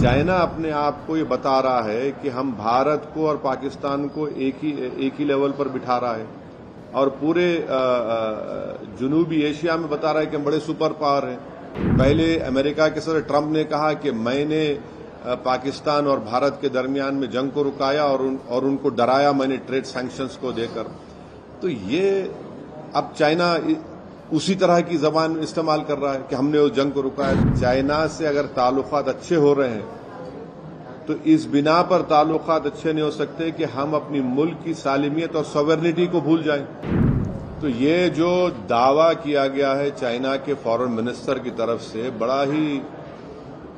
China अपने आप को ये बता रहा है कि हम भारत को और पाकिस्तान को एक ही लेवल पर बिठा रहा है और पूरे जनूबी एशिया में बता रहा है कि हम बड़े सुपर पावर हैं। पहले अमेरिका के सदर ट्रंप ने कहा कि मैंने पाकिस्तान और भारत के दरमियान में जंग को रुकाया और उनको डराया मैंने ट्रेड सैंक्शंस को देकर। तो ये अब चाइना उसी तरह की जबान इस्तेमाल कर रहा है कि हमने उस जंग को रुकाया। चाइना से अगर ताल्लुकात अच्छे हो रहे हैं तो इस बिना पर ताल्लुकात अच्छे नहीं हो सकते कि हम अपनी मुल्क की सालिमियत और सॉवरेनिटी को भूल जाएं। तो ये जो दावा किया गया है चाइना के फॉरेन मिनिस्टर की तरफ से, बड़ा ही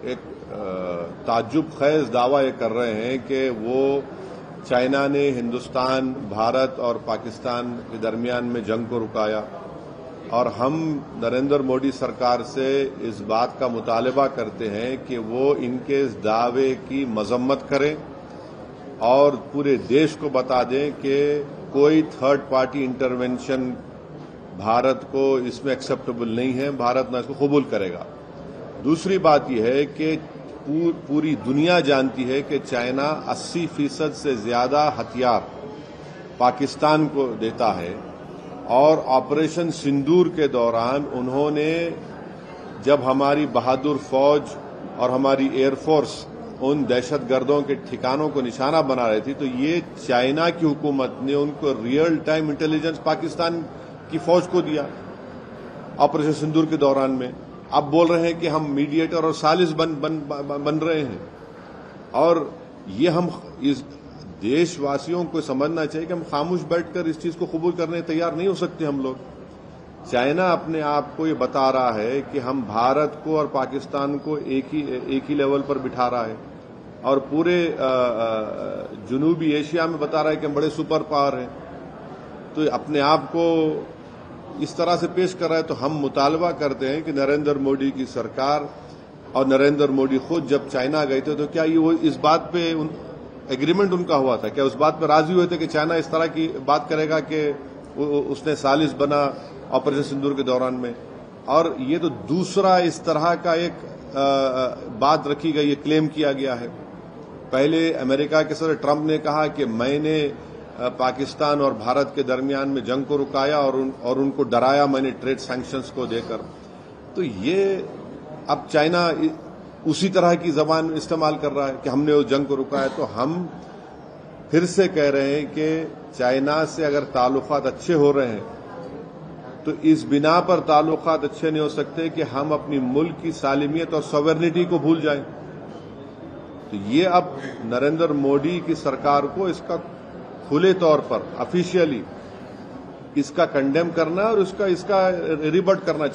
एक ताज्जुब खेज दावा ये कर रहे हैं कि वो चाइना ने हिंदुस्तान, भारत और पाकिस्तान के दरमियान में जंग को रुकाया और हम नरेंद्र मोदी सरकार से इस बात का मुतालबा करते हैं कि वो इनके इस दावे की मजम्मत करें और पूरे देश को बता दें कि कोई थर्ड पार्टी इंटरवेंशन भारत को इसमें एक्सेप्टेबल नहीं है, भारत न इसको कबूल करेगा। दूसरी बात यह है कि पूरी दुनिया जानती है कि चाइना 80% से ज्यादा हथियार पाकिस्तान को देता है और ऑपरेशन सिंदूर के दौरान उन्होंने, जब हमारी बहादुर फौज और हमारी एयरफोर्स उन दहशतगर्दों के ठिकानों को निशाना बना रही थी, तो ये चाइना की हुकूमत ने उनको रियल टाइम इंटेलिजेंस पाकिस्तान की फौज को दिया ऑपरेशन सिंदूर के दौरान में। अब बोल रहे हैं कि हम मीडिएटर और सालिस बन रहे हैं। और ये हम इस देशवासियों को समझना चाहिए कि हम खामोश बैठकर इस चीज को कबूल करने तैयार नहीं हो सकते हम लोग। चाइना अपने आप को ये बता रहा है कि हम भारत को और पाकिस्तान को एक ही लेवल पर बिठा रहा है और पूरे जनूबी एशिया में बता रहा है कि हम बड़े सुपर पावर हैं। तो अपने आप को इस तरह से पेश कर रहा है। तो हम मुतालबा करते हैं कि नरेंद्र मोदी की सरकार और नरेंद्र मोदी खुद जब चाइना गए थे तो क्या ये वो इस बात पे एग्रीमेंट उनका हुआ था, क्या उस बात पर राजी हुए थे कि चाइना इस तरह की बात करेगा कि उसने सालिस बना ऑपरेशन सिंदूर के दौरान में। और ये तो दूसरा इस तरह का एक बात रखी गई, ये क्लेम किया गया है। पहले अमेरिका के सदर ट्रंप ने कहा कि मैंने पाकिस्तान और भारत के दरमियान में जंग को रुकाया और उनको डराया मैंने ट्रेड सैंक्शंस को देकर। तो ये अब चाइना उसी तरह की जबान इस्तेमाल कर रहा है कि हमने उस जंग को रुकाया। तो हम फिर से कह रहे हैं कि चाइना से अगर ताल्लुकात अच्छे हो रहे हैं तो इस बिना पर ताल्लुकात अच्छे नहीं हो सकते कि हम अपनी मुल्क की सालिमियत और सॉवरेनिटी को भूल जाएं। तो ये अब नरेंद्र मोदी की सरकार को इसका खुले तौर पर ऑफिशियली इसका कंडेम करना और इसका रिबट करना चाहिए।